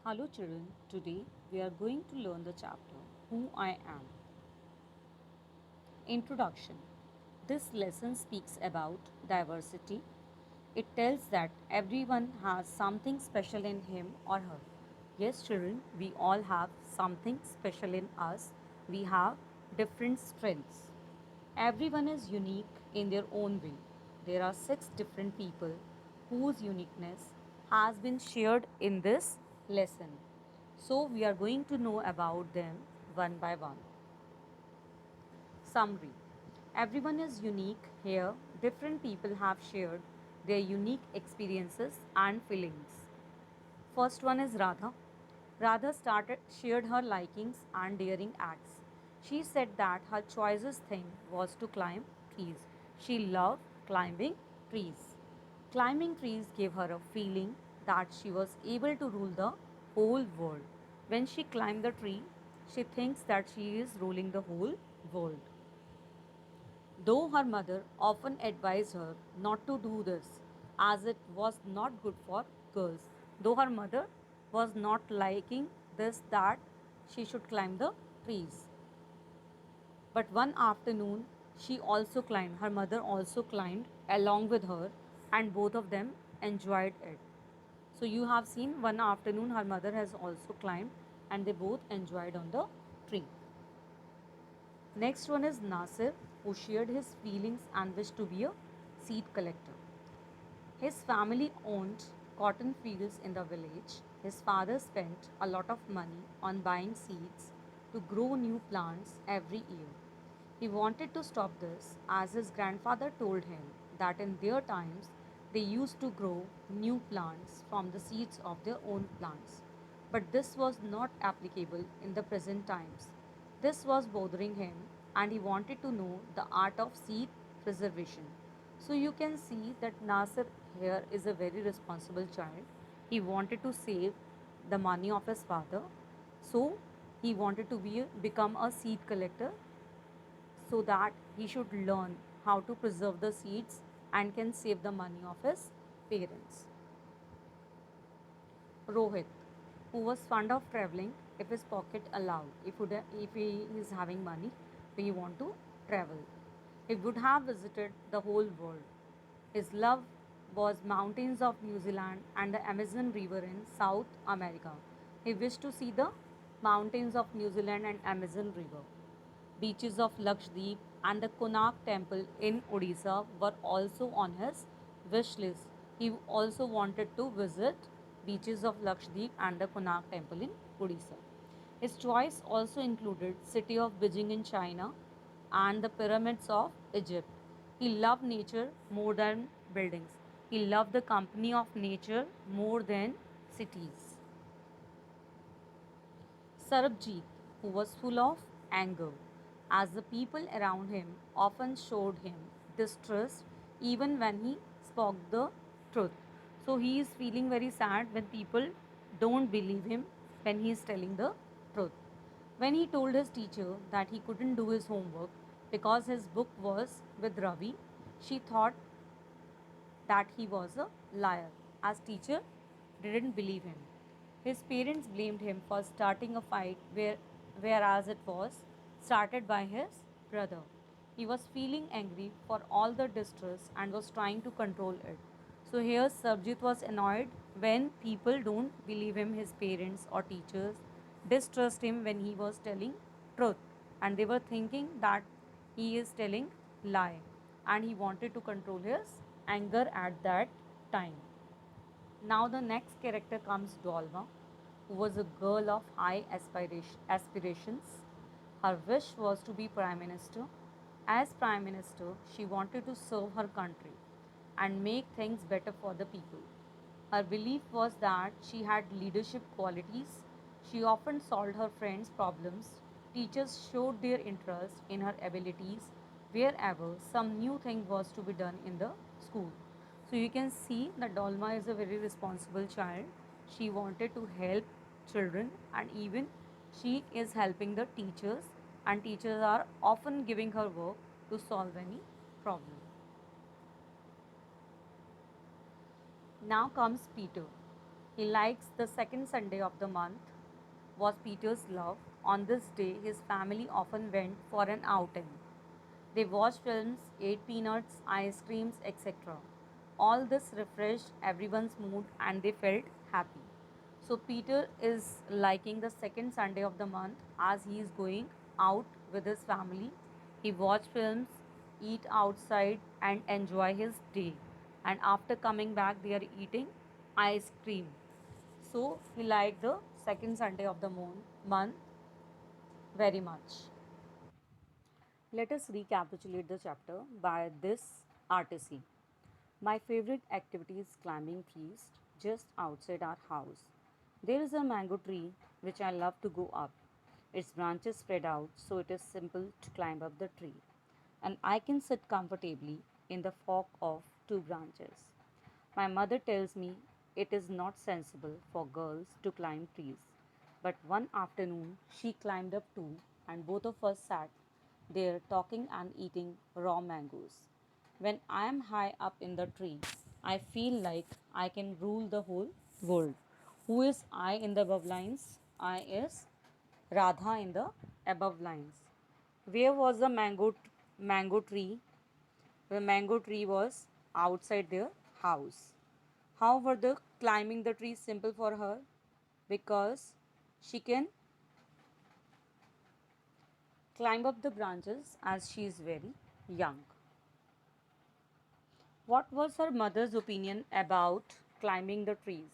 Hello children, today we are going to learn the chapter Who I Am. Introduction. This lesson speaks about diversity. It tells that everyone has something special in him or her. Yes, children, we all have something special in us. We have different strengths. Everyone is unique in their own way. There are six different people whose uniqueness has been shared in this lesson. So, we are going to know about them one by one. Summary. Everyone is unique here. Different people have shared their unique experiences and feelings. First one is Radha. Radha shared her likings and daring acts. She said that her choicest thing was to climb trees. She loved climbing trees. Climbing trees gave her a feeling that she was able to rule the whole world. When she climbed the tree, she thinks that she is ruling the whole world. Though her mother often advised her not to do this, as it was not good for girls. Though her mother was not liking this, that she should climb the trees. But one afternoon, she also climbed. Her mother also climbed along with her, and both of them enjoyed it. So, you have seen one afternoon, her mother has also climbed, and they both enjoyed on the tree. Next one is Nasir, who shared his feelings and wished to be a seed collector. His family owned cotton fields in the village. His father spent a lot of money on buying seeds to grow new plants every year. He wanted to stop this as his grandfather told him that in their times they used to grow new plants from the seeds of their own plants. But this was not applicable in the present times. This was bothering him and he wanted to know the art of seed preservation. So you can see that Nasir here is a very responsible child. He wanted to save the money of his father. So he wanted to become a seed collector so that he should learn how to preserve the seeds and can save the money of his parents. Rohit, who was fond of traveling if his pocket allowed, if he is having money, so he want to travel. He would have visited the whole world. His love was mountains of New Zealand and the Amazon River in South America. He wished to see the mountains of New Zealand and Amazon River. Beaches of Lakshadweep and the Konark temple in Odisha were also on his wish list. He also wanted to visit beaches of Lakshadweep and the Konark temple in Odisha. His choice also included city of Beijing in China and the pyramids of Egypt. He loved nature more than buildings. He loved the company of nature more than cities. Sarabjit, who was full of anger, as the people around him often showed him distrust even when he spoke the truth. So he is feeling very sad when people don't believe him when he is telling the truth. When he told his teacher that he couldn't do his homework because his book was with Ravi, she thought that he was a liar, as teacher didn't believe him. His parents blamed him for starting a fight whereas it was started by his brother. He was feeling angry for all the distress and was trying to control it. So here Sabjit was annoyed when people don't believe him, his parents or teachers distrust him when he was telling truth, and they were thinking that he is telling lie, and he wanted to control his anger at that time. Now the next character comes Dolma, who was a girl of high aspirations. Her wish was to be prime minister. As prime minister, she wanted to serve her country and make things better for the people. Her belief was that she had leadership qualities. She often solved her friends' problems. Teachers showed their interest in her abilities wherever some new thing was to be done in the school. So you can see that Dolma is a very responsible child. She wanted to help children, and even she is helping the teachers, and teachers are often giving her work to solve any problem. Now comes Peter. He likes the second Sunday of the month was Peter's love. On this day, his family often went for an outing. They watched films, ate peanuts, ice creams, etc. All this refreshed everyone's mood and they felt happy. So, Peter is liking the second Sunday of the month as he is going out with his family. He watch films, eat outside, and enjoy his day. And after coming back, they are eating ice cream. So, he liked the second Sunday of the month very much. Let us recapitulate the chapter by this RTC. My favorite activity is climbing trees just outside our house. There is a mango tree which I love to go up. Its branches spread out so it is simple to climb up the tree, and I can sit comfortably in the fork of two branches. My mother tells me it is not sensible for girls to climb trees, but one afternoon she climbed up too, and both of us sat there talking and eating raw mangoes. When I am high up in the tree, I feel like I can rule the whole world. Who is I in the above lines? I is Radha in the above lines. Where was the mango tree? The mango tree was outside their house. How were the climbing the tree simple for her? Because she can climb up the branches as she is very young. What was her mother's opinion about climbing the trees?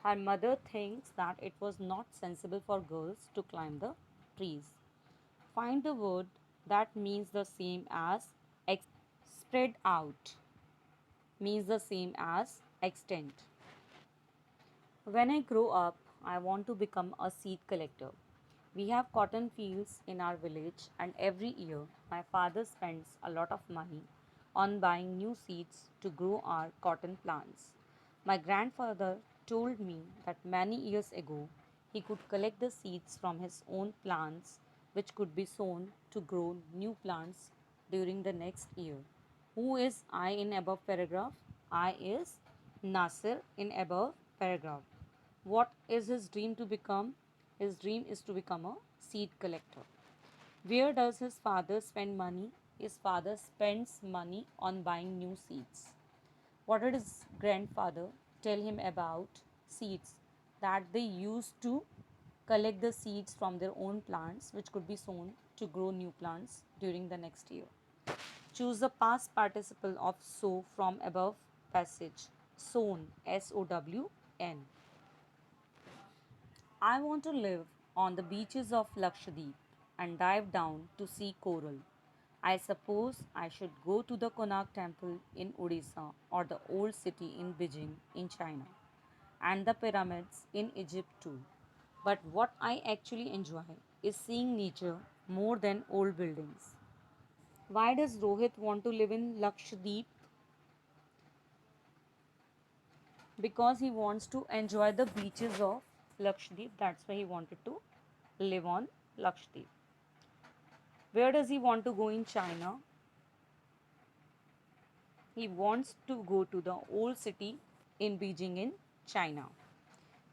Her mother thinks that it was not sensible for girls to climb the trees. Find the word that means the same as spread out means the same as extent. When I grow up, I want to become a seed collector. We have cotton fields in our village, and every year my father spends a lot of money on buying new seeds to grow our cotton plants. My grandfather told me that many years ago he could collect the seeds from his own plants, which could be sown to grow new plants during the next year. Who is I in above paragraph? I is Nasir in above paragraph. What is his dream to become? His dream is to become a seed collector. Where does his father spend money? His father spends money on buying new seeds. What did his grandfather tell him about seeds? That they used to collect the seeds from their own plants, which could be sown to grow new plants during the next year. Choose the past participle of sow from above passage. Sown, S O W N. I want to live on the beaches of Lakshadweep and dive down to see coral. I suppose I should go to the Konark temple in Odisha or the old city in Beijing in China and the pyramids in Egypt too. But what I actually enjoy is seeing nature more than old buildings. Why does Rohit want to live in Lakshadweep? Because he wants to enjoy the beaches of Lakshadweep. That's why he wanted to live on Lakshadweep. Where does he want to go in China? He wants to go to the old city in Beijing in China.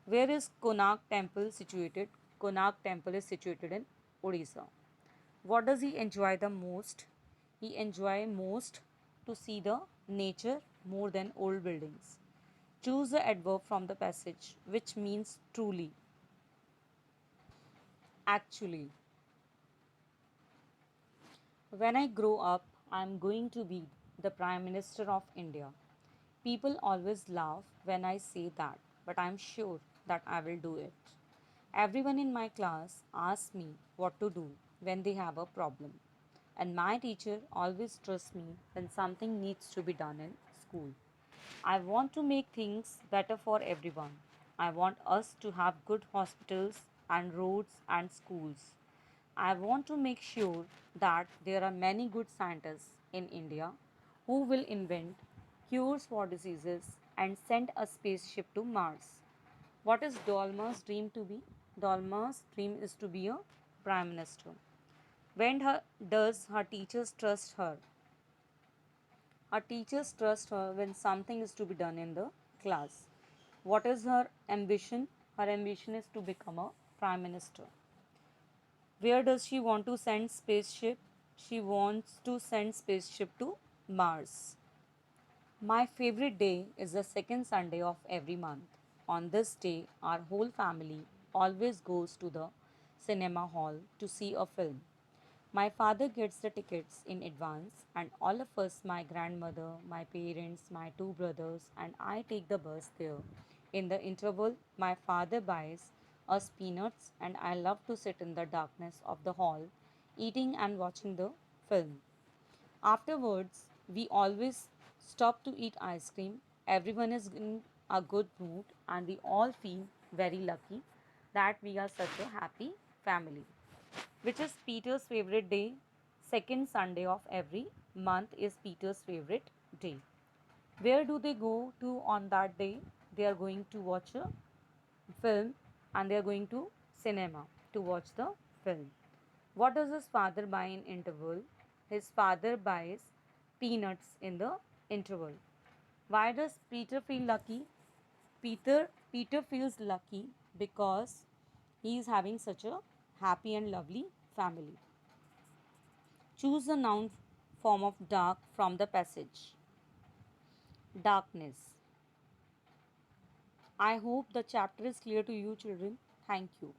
Where is Konark temple situated? Konark temple is situated in Odisha. What does he enjoy the most? He enjoy most to see the nature more than old buildings. Choose the adverb from the passage which means truly, actually. When I grow up, I am going to be the Prime Minister of India. People always laugh when I say that, but I am sure that I will do it. Everyone in my class asks me what to do when they have a problem, and my teacher always trusts me when something needs to be done in school. I want to make things better for everyone. I want us to have good hospitals and roads and schools. I want to make sure that there are many good scientists in India who will invent cures for diseases and send a spaceship to Mars. What is Dolma's dream to be? Dolma's dream is to be a prime minister. Does her teachers trust her? Her teachers trust her when something is to be done in the class. What is her ambition? Her ambition is to become a prime minister. Where does she want to send spaceship? She wants to send spaceship to Mars. My favorite day is the second Sunday of every month. On this day, our whole family always goes to the cinema hall to see a film. My father gets the tickets in advance, and all of us, my grandmother, my parents, my two brothers, and I take the bus there. In the interval, my father buys us peanuts, and I love to sit in the darkness of the hall, eating and watching the film. Afterwards, we always stop to eat ice cream. Everyone is in a good mood, and we all feel very lucky that we are such a happy family. Which is Peter's favorite day? Second Sunday of every month is Peter's favorite day. Where do they go to on that day? They are going to watch a film and they are going to cinema to watch the film. What does his father buy in interval? His father buys peanuts in the interval. Why does Peter feel lucky? Peter feels lucky because he is having such a happy and lovely family. Choose the noun form of dark from the passage. Darkness. I hope the chapter is clear to you, children. Thank you.